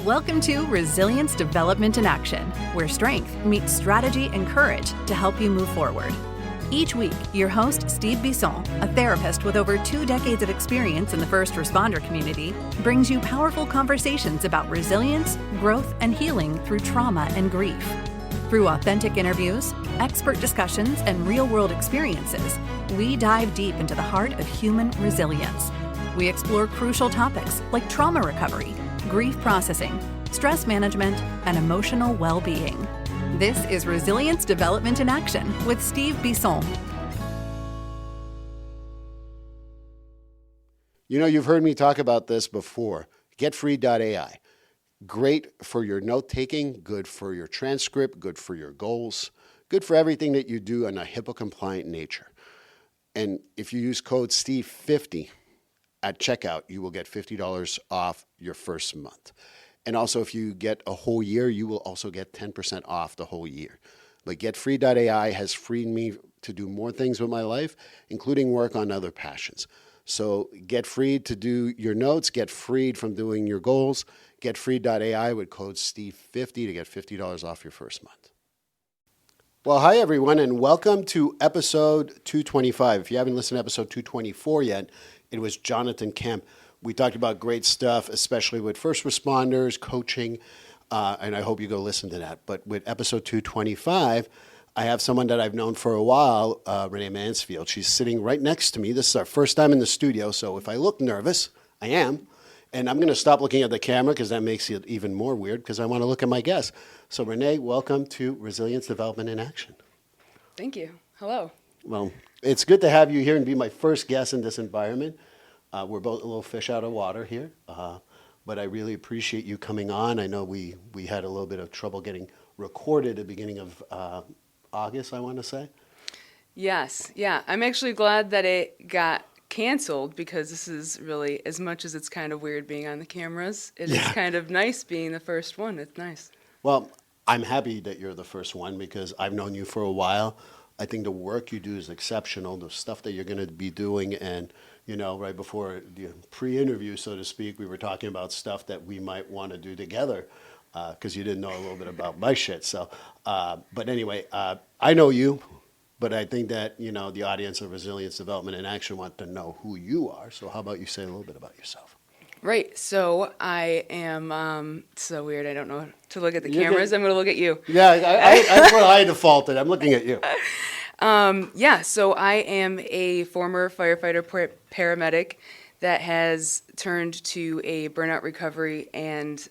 Welcome to Resilience Development in Action, where strength meets strategy and courage to help you move forward. Each week, your host, Steve Bisson, a therapist with over 2 decades of experience in the first responder community, brings you powerful conversations about resilience, growth, and healing through trauma and grief. Through authentic interviews, expert discussions, and real-world experiences, we dive deep into the heart of human resilience. We explore crucial topics like trauma recovery, grief processing, stress management, and emotional well-being. This is Resilience Development in Action with Steve Bisson. You know, you've heard me talk about this before. GetFree.ai. Great for your note-taking, good for your transcript, good for your goals, good for everything that you do in a HIPAA-compliant nature. And if you use code STEVE50 at checkout, you will get $50 off your first month. And also, if you get a whole year, you will also get 10% off the whole year. But GetFree.ai has freed me to do more things with my life, including work on other passions. So get freed to do your notes, get freed from doing your goals. GetFree.ai with code STEVE50 to get $50 off your first month. Well, hi, everyone, and welcome to episode 225. If you haven't listened to episode 224 yet, it was Jonathan Kemp. We talked about great stuff, especially with first responders, coaching, and I hope you go listen to that. But with episode 225, I have someone that I've known for a while, Renae Mansfield. She's sitting right next to me. This is our first time in the studio, so if I look nervous, I am. And I'm going to stop looking at the camera because that makes it even more weird because I want to look at my guests. So Renae, welcome to Resilience Development in Action. Thank you. Hello. Well, it's good to have you here and be my first guest in this environment. We're both a little fish out of water here, but I really appreciate you coming on. I know we had a little bit of trouble getting recorded at the beginning of August, I want to say. Yes. Yeah. I'm actually glad that it got canceled because this is really, as much as it's kind of weird being on the cameras, it is kind of nice being the first one. It's nice. Well, I'm happy that you're the first one because I've known you for a while. I think the work you do is exceptional, the stuff that you're going to be doing. And, you know, right before the pre-interview, so to speak, we were talking about stuff that we might want to do together because you didn't know a little bit about my shit. So, but anyway, I know you, but I think that, you know, the audience of Resilience Development in Action want to know who you are. So how about you say a little bit about yourself? Right. So I am, so weird. I don't know to look at the cameras. I'm going to look at you. Yeah, that's where I defaulted. I'm looking at you. So I am a former firefighter-paramedic that has turned to a burnout recovery and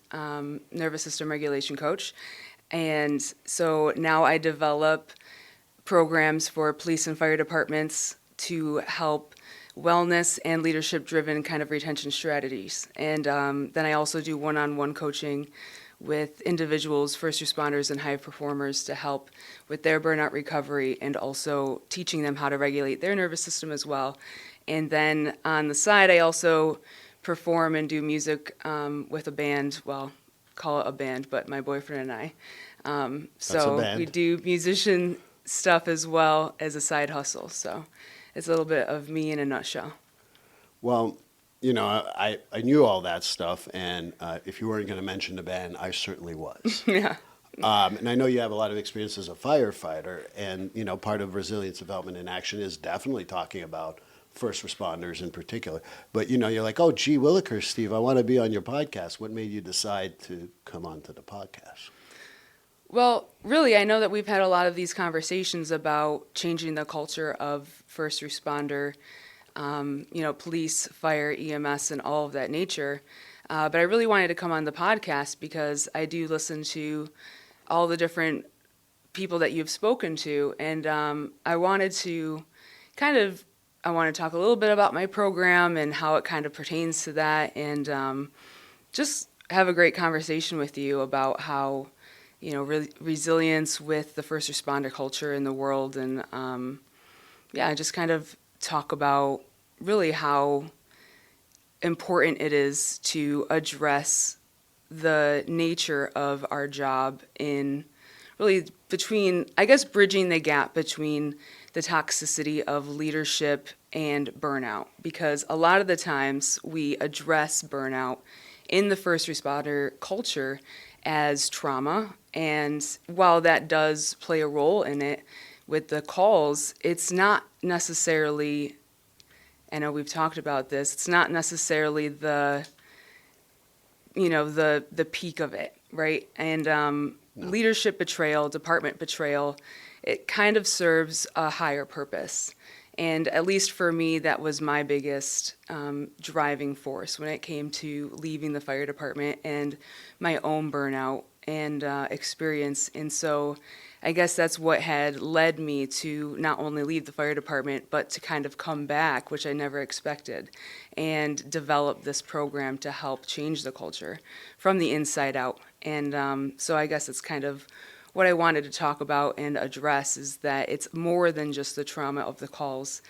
nervous system regulation coach. And so now I develop programs for police and fire departments to help wellness and leadership-driven kind of retention strategies. And then I also do one-on-one coaching with individuals, first responders, and high performers to help with their burnout recovery and also teaching them how to regulate their nervous system as well. And then on the side, I also perform and do music with a band, well, call it a band, but my boyfriend and I. So we do musician stuff as well as a side hustle. So it's a little bit of me in a nutshell. Well, you know, I knew all that stuff, and if you weren't going to mention the band, I certainly was. Yeah. And I know you have a lot of experience as a firefighter, and, you know, part of Resilience Development in Action is definitely talking about first responders in particular. But, you know, you're like, oh, gee willikers, Steve, I want to be on your podcast. What made you decide to come on to the podcast? Well, really, I know that we've had a lot of these conversations about changing the culture of first responder, police, fire, EMS, and all of that nature. But I really wanted to come on the podcast because I do listen to all the different people that you've spoken to. And I want to talk a little bit about my program and how it kind of pertains to that. And just have a great conversation with you about how, you know, resilience with the first responder culture in the world. And just kind of talk about really how important it is to address the nature of our job in really bridging the gap between the toxicity of leadership and burnout. Because a lot of the times we address burnout in the first responder culture as trauma. And while that does play a role in it with the calls, it's not necessarily, I know we've talked about this, it's not necessarily the peak of it, right? And leadership betrayal, department betrayal, it kind of serves a higher purpose. And at least for me, that was my biggest driving force when it came to leaving the fire department and my own burnout and experience. And so I guess that's what had led me to not only leave the fire department, but to kind of come back, which I never expected, and develop this program to help change the culture from the inside out. And so I guess it's kind of what I wanted to talk about and address, is that it's more than just the trauma of the calls.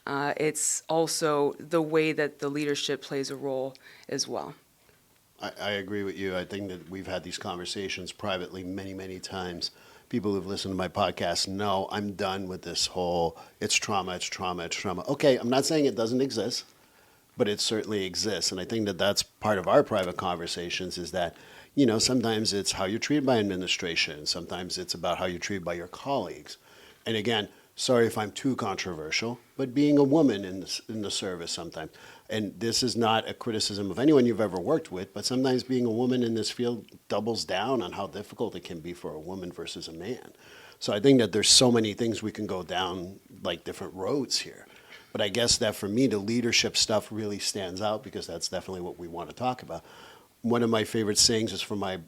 It's also the way that the leadership plays a role as well. I agree with you. I think that we've had these conversations privately many, many times. People who've listened to my podcast know I'm done with this whole, it's trauma, it's trauma, it's trauma. Okay, I'm not saying it doesn't exist, but it certainly exists. And I think that that's part of our private conversations, is that, sometimes it's how you're treated by administration. Sometimes it's about how you're treated by your colleagues. And again, sorry if I'm too controversial, but being a woman in the service sometimes, and this is not a criticism of anyone you've ever worked with, but sometimes being a woman in this field doubles down on how difficult it can be for a woman versus a man. So I think that there's so many things we can go down, like different roads here. But I guess that for me, the leadership stuff really stands out, because that's definitely what we want to talk about. One of my favorite sayings is from my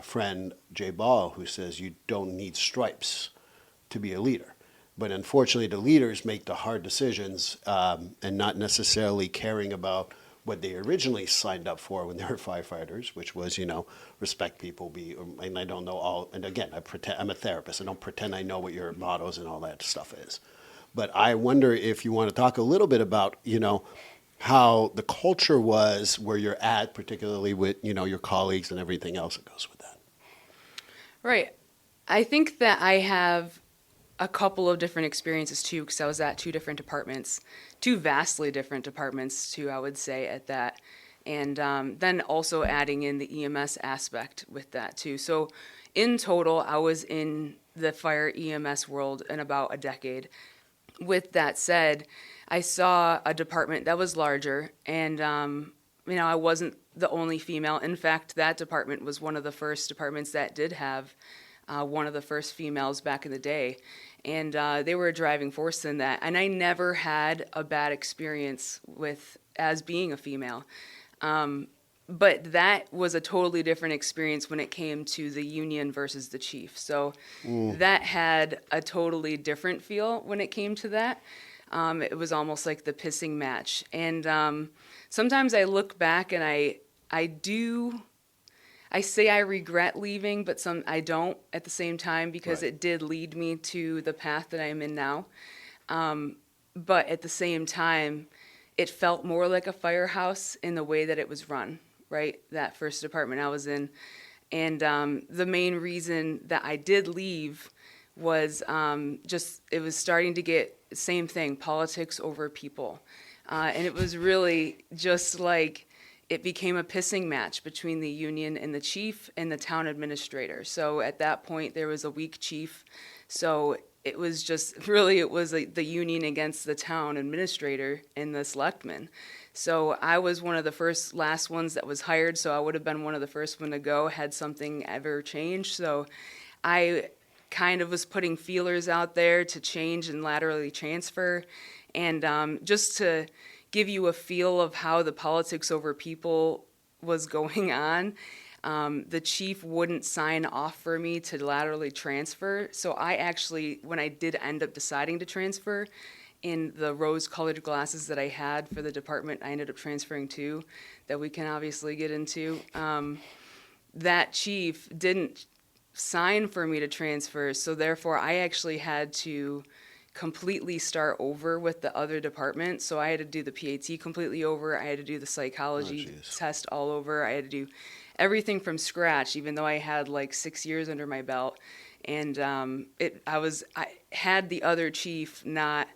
friend Jay Ball, who says, you don't need stripes to be a leader. But unfortunately, the leaders make the hard decisions and not necessarily caring about what they originally signed up for when they were firefighters, which was, respect people, and I don't know all, and again, I'm a therapist. I don't pretend I know what your mottos and all that stuff is. But I wonder if you want to talk a little bit about, how the culture was where you're at, particularly with, your colleagues and everything else that goes with that. Right. I think that I have a couple of different experiences too, because I was at two different departments, two vastly different departments too, I would say, at that. And then also adding in the EMS aspect with that too. So in total, I was in the fire EMS world in about a decade. With that said, I saw a department that was larger, and I wasn't the only female. In fact, that department was one of the first departments that did have one of the first females back in the day, and they were a driving force in that. And I never had a bad experience as being a female. But that was a totally different experience when it came to the union versus the chief. So that had a totally different feel when it came to that. It was almost like the pissing match. And sometimes I look back and I say I regret leaving, but I don't at the same time, because It did lead me to the path that I'm in now. But at the same time, it felt more like a firehouse in the way that it was run. Right, that first department I was in. And the main reason that I did leave was it was starting to get, same thing, politics over people. And it was really just like, it became a pissing match between the union and the chief and the town administrator. So at that point, there was a weak chief. So it was just, really, it was like the union against the town administrator and the selectmen. So I was one of the last ones that was hired, so I would have been one of the first one to go had something ever changed. So I kind of was putting feelers out there to change and laterally transfer. And just to give you a feel of how the politics over people was going on, the chief wouldn't sign off for me to laterally transfer. So I actually, when I did end up deciding to transfer, in the rose-colored glasses that I had for the department I ended up transferring to, that we can obviously get into, that chief didn't sign for me to transfer, so therefore I actually had to completely start over with the other department. So I had to do the PAT completely over, I had to do the psychology test all over, I had to do everything from scratch, even though I had like 6 years under my belt. And I had the other chief not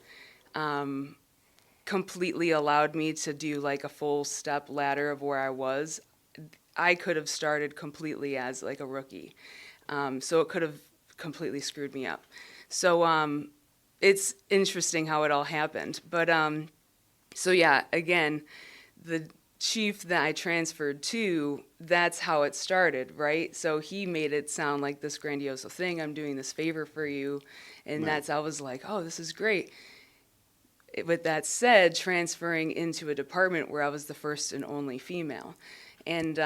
completely allowed me to do like a full step ladder of where I was, I could have started completely as like a rookie. So it could have completely screwed me up. So it's interesting how it all happened. But so yeah, again, the chief that I transferred to, that's how it started, right? So he made it sound like this grandiose thing. I'm doing this favor for you. And I was like, oh, this is great. With that said, transferring into a department where I was the first and only female. And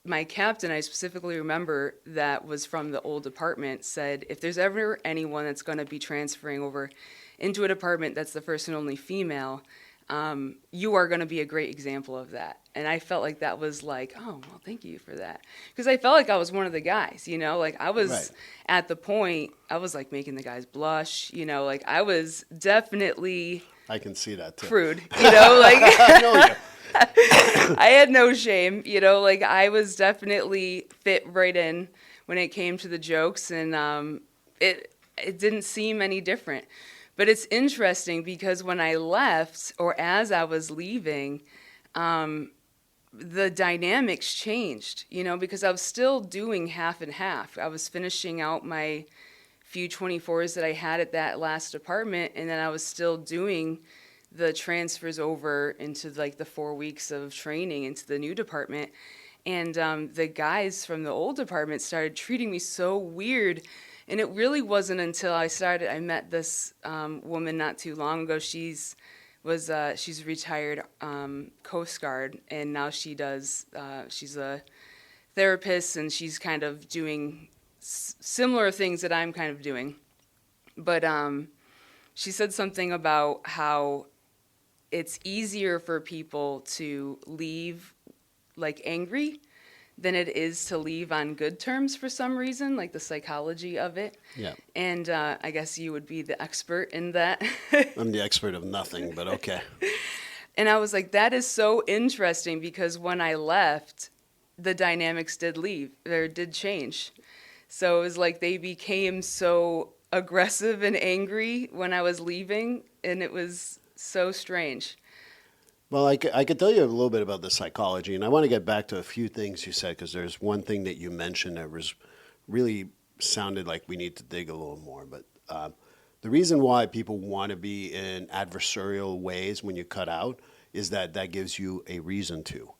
my captain, I specifically remember, that was from the old department, said, if there's ever anyone that's going to be transferring over into a department that's the first and only female, you are going to be a great example of that. And I felt like that was like, oh, well, thank you for that. Because I felt like I was one of the guys, you know, like I was at the point, I was like making the guys blush, you know, like I was definitely I can see that too. Prude, you know, like I know you. I had no shame, you know, like I was definitely fit right in when it came to the jokes, and it didn't seem any different. But it's interesting because when I left, or as I was leaving, the dynamics changed, you know, because I was still doing half and half. I was finishing out my few 24s that I had at that last department, and then I was still doing the transfers over into like the 4 weeks of training into the new department. And the guys from the old department started treating me so weird. And it really wasn't until I met this woman not too long ago. She's retired Coast Guard, and now she's a therapist, and she's kind of doing similar things that I'm kind of doing. But she said something about how it's easier for people to leave like angry than it is to leave on good terms for some reason, like the psychology of it. Yeah. And I guess you would be the expert in that. I'm the expert of nothing, but okay. And I was like, that is so interesting, because when I left, the dynamics did change. So it was like they became so aggressive and angry when I was leaving, and it was so strange. Well, I could tell you a little bit about the psychology, and I want to get back to a few things you said, because there's one thing that you mentioned that was really sounded like we need to dig a little more. But the reason why people want to be in adversarial ways when you cut out is that gives you a reason to.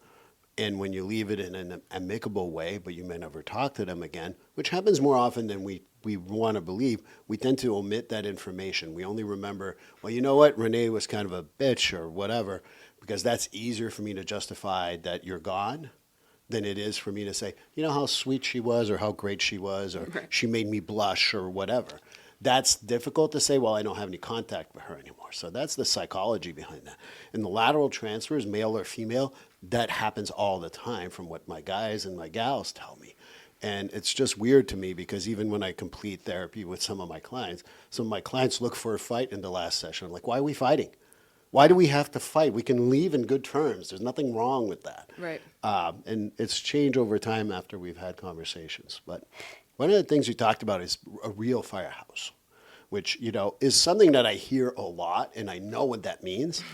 And when you leave it in an amicable way, but you may never talk to them again, which happens more often than we want to believe, we tend to omit that information. We only remember, well, you know what, Renae was kind of a bitch or whatever, because that's easier for me to justify that you're gone than it is for me to say, you know how sweet she was, or how great she was, or she made me blush, or whatever. That's difficult to say, well, I don't have any contact with her anymore. So that's the psychology behind that. In the lateral transfers, male or female, that happens all the time from what my guys and my gals tell me. And it's just weird to me, because even when I complete therapy with some of my clients look for a fight in the last session. I'm like, why are we fighting? Why do we have to fight? We can leave in good terms. There's nothing wrong with that. Right. And it's changed over time after we've had conversations. But one of the things we talked about is a real firehouse, which, you know, is something that I hear a lot, and I know what that means.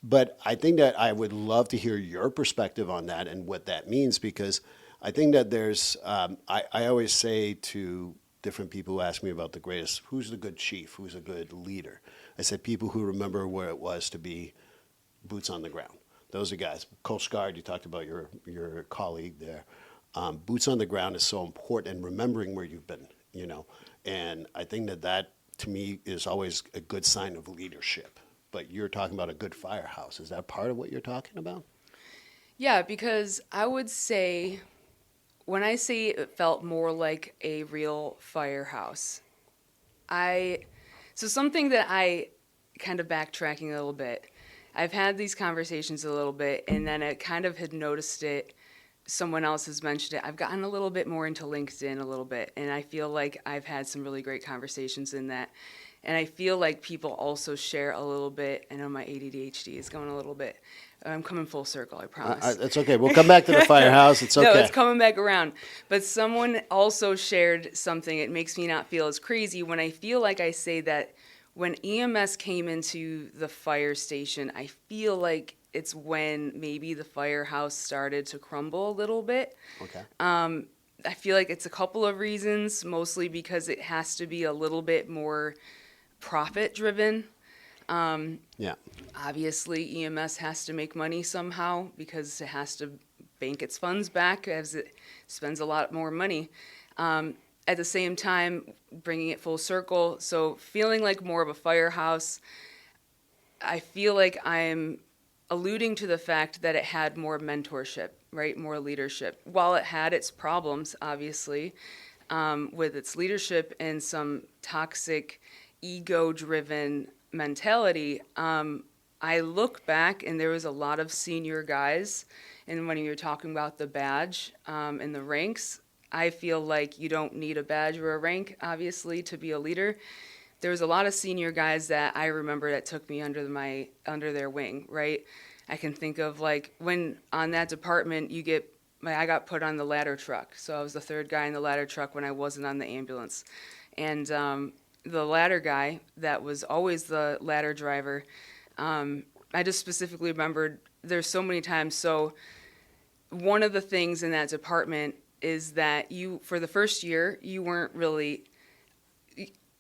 But I think that I would love to hear your perspective on that and what that means, because I think that there's, I always say to different people who ask me about who's the good chief, who's a good leader. I said people who remember where it was to be boots on the ground. Those are guys. Coast Guard, you talked about your colleague there. Boots on the ground is so important, and remembering where you've been, you know. And I think that to me is always a good sign of leadership. But you're talking about a good firehouse. Is that part of what you're talking about? Yeah, because I would say, when I say it felt more like a real firehouse, so something that I kind of backtracking a little bit, I've had these conversations a little bit, and then I kind of had noticed it. Someone else has mentioned it. I've gotten a little bit more into LinkedIn a little bit, and I feel like I've had some really great conversations in that. And I feel like people also share a little bit. I know my ADHD is going a little bit. I'm coming full circle, I promise. That's okay. We'll come back to the firehouse. It's okay. No, it's coming back around. But someone also shared something. It makes me not feel as crazy when I feel like I say that when EMS came into the fire station, I feel like it's when maybe the firehouse started to crumble a little bit. Okay. I feel like it's a couple of reasons, mostly because it has to be a little bit more profit driven. Yeah. Obviously, EMS has to make money somehow because it has to bank its funds back as it spends a lot more money. At the same time, bringing it full circle, so feeling like more of a firehouse, I feel like I'm alluding to the fact that it had more mentorship, right? More leadership. While it had its problems, obviously, with its leadership and some toxic, ego-driven mentality, I look back and there was a lot of senior guys. And when you're talking about the badge and the ranks, I feel like you don't need a badge or a rank, obviously, to be a leader. There was a lot of senior guys that I remember that took me under their wing, right? I can think of like when on that department I got put on the ladder truck. So I was the third guy in the ladder truck when I wasn't on the ambulance. And the ladder guy that was always the ladder driver, I just specifically remembered there's so many times. So one of the things in that department is that for the first year, you weren't really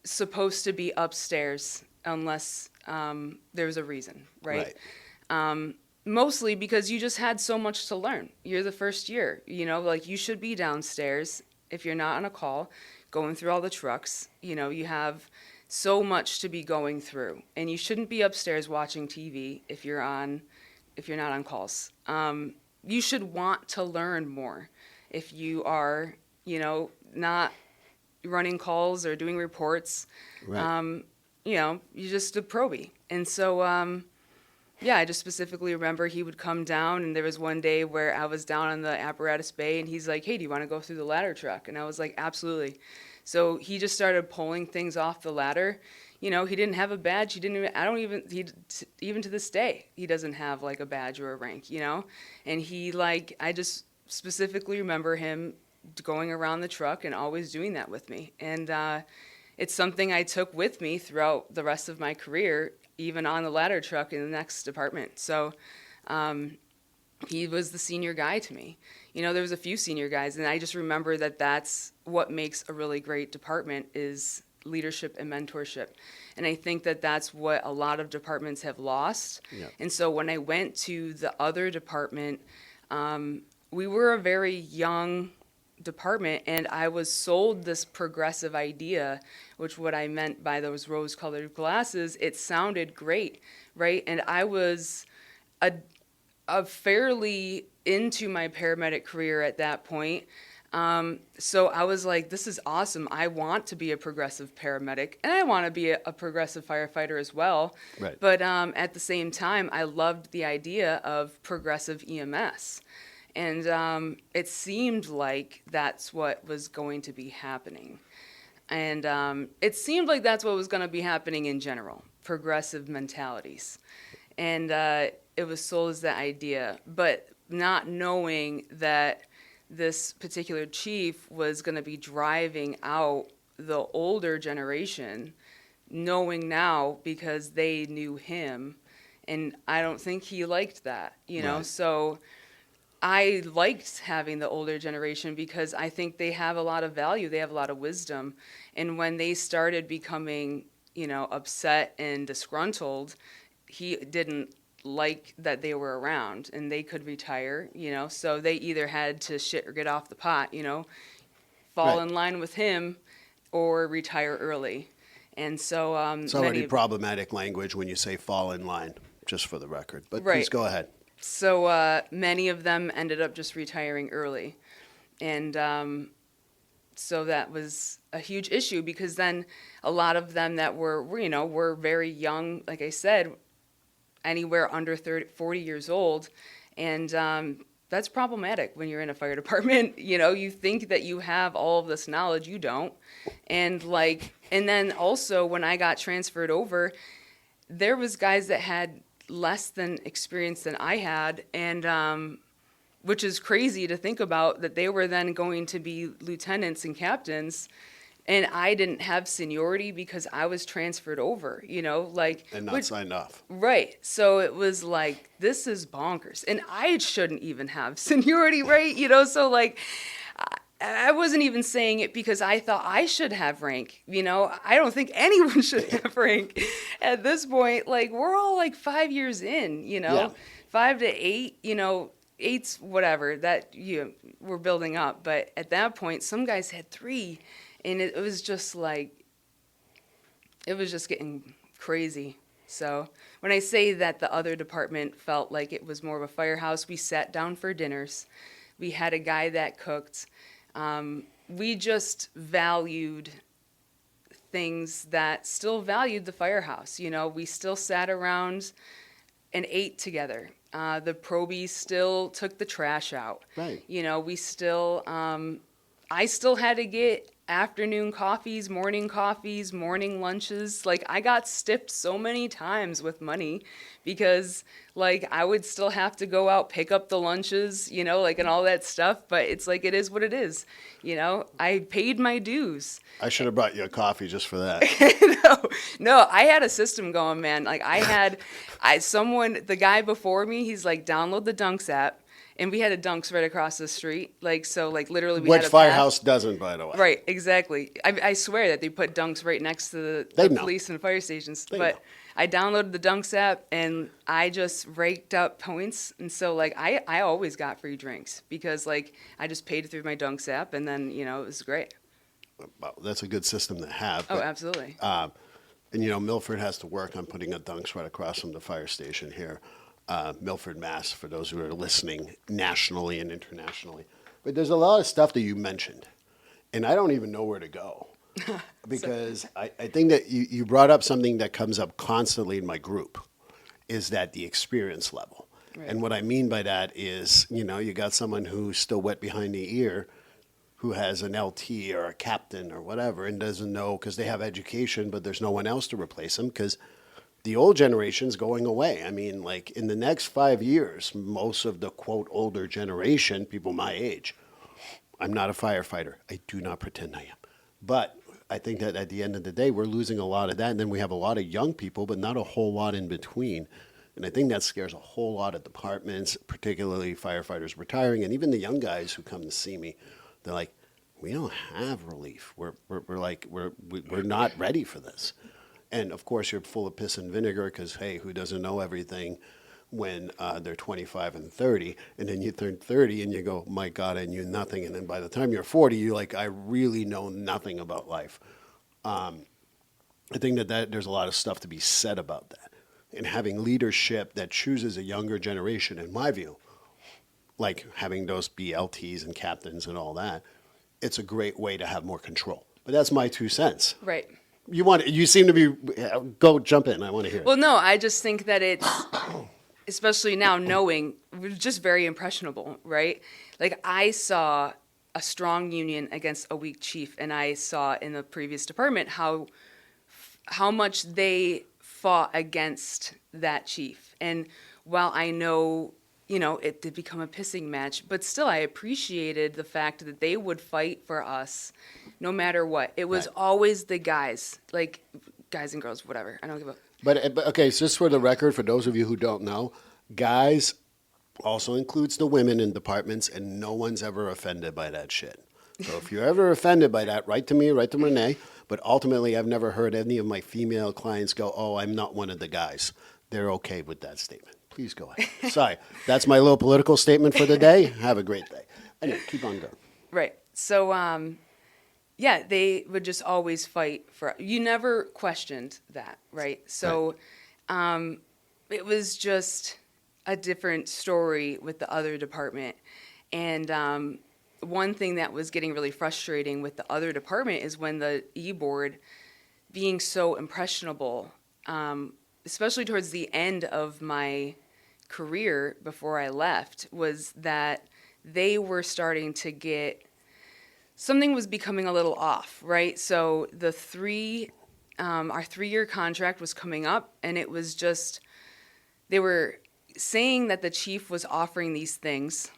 supposed to be upstairs unless there was a reason, right? Mostly because you just had so much to learn. You're the first year, like you should be downstairs if you're not on a call, going through all the trucks. You have so much to be going through, and you shouldn't be upstairs watching TV if you're not on calls. You should want to learn more if you are, not running calls or doing reports. Right. You're just a probie. And so, I just specifically remember he would come down, and there was one day where I was down on the apparatus bay, and he's like, "Hey, do you want to go through the ladder truck?" And I was like, "Absolutely." So he just started pulling things off the ladder. He didn't have a badge. Even to this day, he doesn't have like a badge or a rank, And I just specifically remember him going around the truck and always doing that with me. And it's something I took with me throughout the rest of my career, even on the ladder truck in the next department. So he was the senior guy to me. There was a few senior guys, and I just remember that that's what makes a really great department is leadership and mentorship. And I think that that's what a lot of departments have lost. Yeah. And so when I went to the other department, we were a very young department, and I was sold this progressive idea, which what I meant by those rose-colored glasses, it sounded great, right? And I was a fairly into my paramedic career at that point. So I was like, this is awesome. I want to be a progressive paramedic, and I want to be a progressive firefighter as well. Right. But at the same time, I loved the idea of progressive EMS. And it seemed like that's what was going to be happening. And it seemed like that's what was going to be happening in general, progressive mentalities. And it was sold as that idea, but not knowing that this particular chief was going to be driving out the older generation, knowing now because they knew him. And I don't think he liked that, Right. So I liked having the older generation because I think they have a lot of value. They have a lot of wisdom. And when they started becoming, upset and disgruntled, he didn't like that they were around and they could retire, so they either had to shit or get off the pot, fall Right. in line with him or retire early. And so It's already problematic language when you say fall in line, just for the record. But please Right. go ahead. So many of them ended up just retiring early. And so that was a huge issue because then a lot of them that were very young, like I said, anywhere under 40 years old. And that's problematic when you're in a fire department. You think that you have all of this knowledge, you don't. And then also when I got transferred over, there was guys that had less than experience than I had, and which is crazy to think about that they were then going to be lieutenants and captains, And I didn't have seniority because I was transferred over, And not signed off. Right. So it was like, this is bonkers. And I shouldn't even have seniority, right? So like, I wasn't even saying it because I thought I should have rank. I don't think anyone should have rank at this point. Like, we're all like 5 years in, Yeah. 5 to 8, eight's whatever that we're building up. But at that point, some guys had 3. And it was just like, it was just getting crazy. So when I say that the other department felt like it was more of a firehouse, we sat down for dinners. We had a guy that cooked. We just valued things that still valued the firehouse. We still sat around and ate together. The probies still took the trash out. Right. We still, I still had to get afternoon coffees, morning lunches. Like, I got stiffed so many times with money because, like, I would still have to go out, pick up the lunches, and all that stuff. But it's like, it is what it is. I paid my dues. I should have brought you a coffee just for that. No, I had a system going, man. Like, the guy before me, he's like, download the Dunks app. And we had a Dunks right across the street. Like, so, like, literally we Which had a Firehouse doesn't, by the way. Right, exactly. I swear that they put Dunks right next to the police and fire stations. But I downloaded the Dunks app, and I just raked up points. And so, like, I always got free drinks because, like, I just paid through my Dunks app, and then, it was great. Well, that's a good system to have. Oh, absolutely. And, Milford has to work on putting a Dunks right across from the fire station here. Milford, Mass, for those who are listening nationally and internationally. But there's a lot of stuff that you mentioned, and I don't even know where to go because I think that you brought up something that comes up constantly in my group, is that the experience level. Right. And what I mean by that is, you got someone who's still wet behind the ear, who has an LT or a captain or whatever and doesn't know because they have education, but there's no one else to replace them because the old generation's going away. I mean, like, in the next 5 years, most of the, quote, older generation, people my age, I'm not a firefighter. I do not pretend I am. But I think that at the end of the day, we're losing a lot of that. And then we have a lot of young people, but not a whole lot in between. And I think that scares a whole lot of departments, particularly firefighters retiring. And even the young guys who come to see me, they're like, we don't have relief. We're not ready for this. And, of course, you're full of piss and vinegar because, hey, who doesn't know everything when they're 25 and 30? And then you turn 30 and you go, my God, I knew nothing. And then by the time you're 40, you're like, I really know nothing about life. I think that there's a lot of stuff to be said about that. And having leadership that chooses a younger generation, in my view, like having those BLTs and captains and all that, it's a great way to have more control. But that's my 2 cents. Right. You seem to be, go jump in. I want to hear it. Well, no, I just think that it's, especially now knowing, we're just very impressionable, right? Like, I saw a strong union against a weak chief, and I saw in the previous department how much they fought against that chief. And while I know, it did become a pissing match, but still I appreciated the fact that they would fight for us no matter what. It was always the guys, like guys and girls, whatever. I don't give a... But okay, so just for the record, for those of you who don't know, guys also includes the women in departments, and no one's ever offended by that shit. So if you're ever offended by that, write to me, write to Renae. But ultimately, I've never heard any of my female clients go, oh, I'm not one of the guys. They're okay with that statement. Please go ahead. Sorry, that's my little political statement for the day. Have a great day. Anyway, keep on going. Right. So, yeah, they would just always fight for, you never questioned that, right? So it was just a different story with the other department. And one thing that was getting really frustrating with the other department is when the E-board, being so impressionable, especially towards the end of my career before I left, was that they were starting to get, something was becoming a little off, right? So the our 3-year contract was coming up, and it was just, they were saying that the chief was offering these things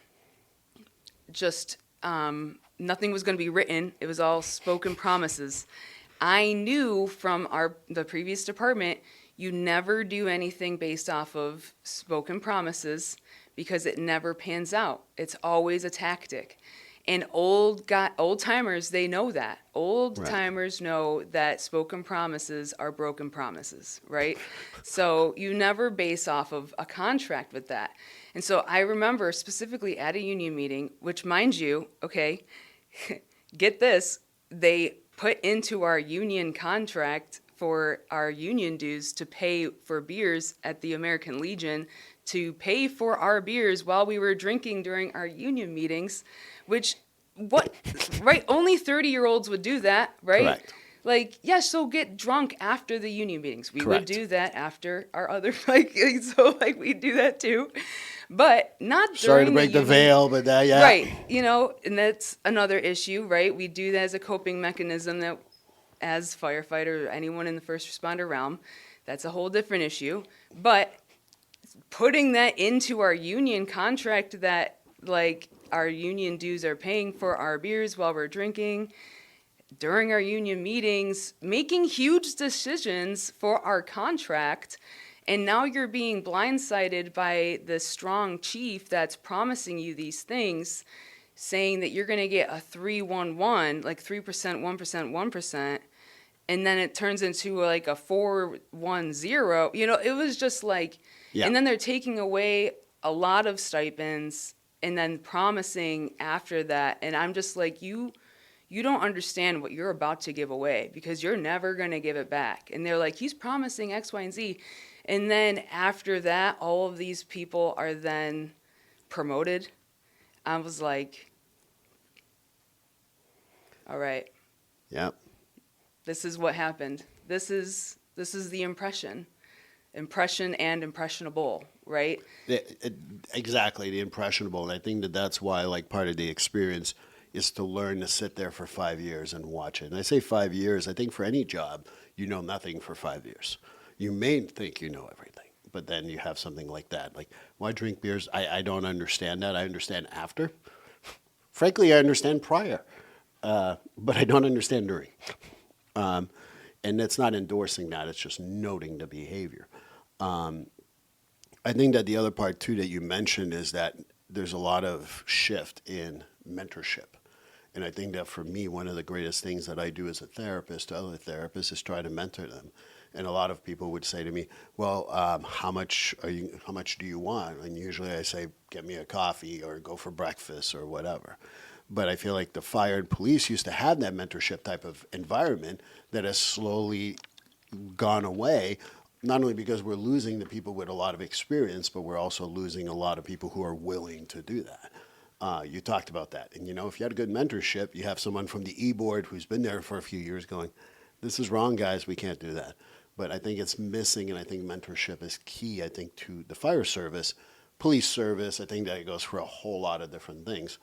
just nothing was going to be written. It was all spoken promises. I knew from the previous department, you never do anything based off of spoken promises because it never pans out. It's always a tactic. And old timers, they know that. Old timers know that spoken promises are broken promises, right? So you never base off of a contract with that. And so I remember specifically at a union meeting, which mind you, okay, get this, they put into our union contract for our union dues to pay for beers at the American Legion, to pay for our beers while we were drinking during our union meetings, which, right? Only 30-year-olds would do that, right? Correct. Like, yeah, so get drunk after the union meetings. We Correct. would do that after our other, we do that too. But not during Sorry to break the veil, but yeah. Right, and that's another issue, right? We do that as a coping mechanism that as firefighter or anyone in the first responder realm, that's a whole different issue. But putting that into our union contract that, like, our union dues are paying for our beers while we're drinking, during our union meetings, making huge decisions for our contract, and now you're being blindsided by the strong chief that's promising you these things, saying that you're going to get a 3-1-1, like 3%, 1%, 1%, and then it turns into like a 4-1-0. It was just like, and then they're taking away a lot of stipends and then promising after that. And I'm just like, you don't understand what you're about to give away because you're never going to give it back. And they're like, he's promising X, Y, and Z. And then after that, all of these people are then promoted. I was like, all right. Yep. This is what happened. This is the impression and impressionable, right? Exactly, the impressionable. And I think that's why, like, part of the experience is to learn to sit there for 5 years and watch it. And I say 5 years, I think for any job, you know nothing for 5 years. You may think you know everything, but then you have something like that. Like, why drink beers? I don't understand that. I understand after. Frankly, I understand prior, but I don't understand during. And it's not endorsing that. It's just noting the behavior. I think that the other part, too, that you mentioned is that there's a lot of shift in mentorship. And I think that for me, one of the greatest things that I do as a therapist to other therapists is try to mentor them. And a lot of people would say to me, well, how much do you want? And usually I say, get me a coffee or go for breakfast or whatever. But I feel like the fire and police used to have that mentorship type of environment that has slowly gone away, not only because we're losing the people with a lot of experience, but we're also losing a lot of people who are willing to do that. You talked about that. And, if you had a good mentorship, you have someone from the E-board who's been there for a few years going, this is wrong, guys, we can't do that. But I think it's missing, and I think mentorship is key, I think, to the fire service, police service. I think that it goes for a whole lot of different things.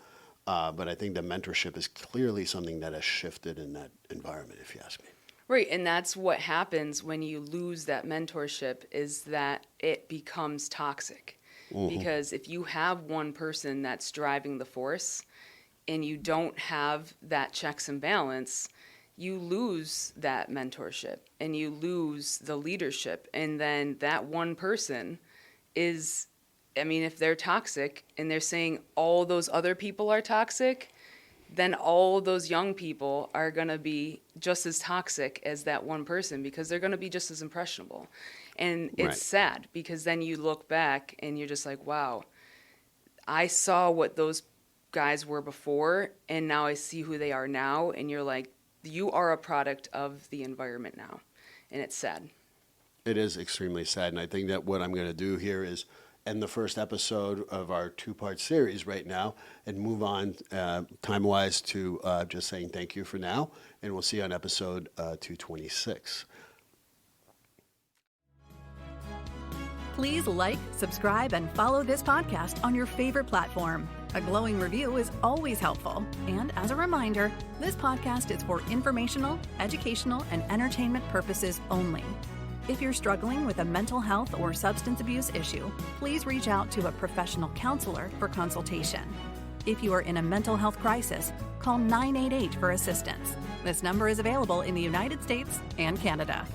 But I think that mentorship is clearly something that has shifted in that environment, if you ask me. Right, and that's what happens when you lose that mentorship is that it becomes toxic. Mm-hmm. Because if you have one person that's driving the force and you don't have that checks and balance, you lose that mentorship and you lose the leadership. And then that one person is, if they're toxic and they're saying all those other people are toxic, then all those young people are going to be just as toxic as that one person because they're going to be just as impressionable. And it's sad because then you look back and you're just like, wow, I saw what those guys were before and now I see who they are now. And you're like, you are a product of the environment now. And it's sad. It is extremely sad. And I think that what I'm going to do here is end the first episode of our 2-part series right now and move on time-wise to just saying thank you for now. And we'll see you on episode 226. Please like, subscribe, and follow this podcast on your favorite platform. A glowing review is always helpful. And as a reminder, this podcast is for informational, educational, and entertainment purposes only. If you're struggling with a mental health or substance abuse issue, please reach out to a professional counselor for consultation. If you are in a mental health crisis, call 988 for assistance. This number is available in the United States and Canada.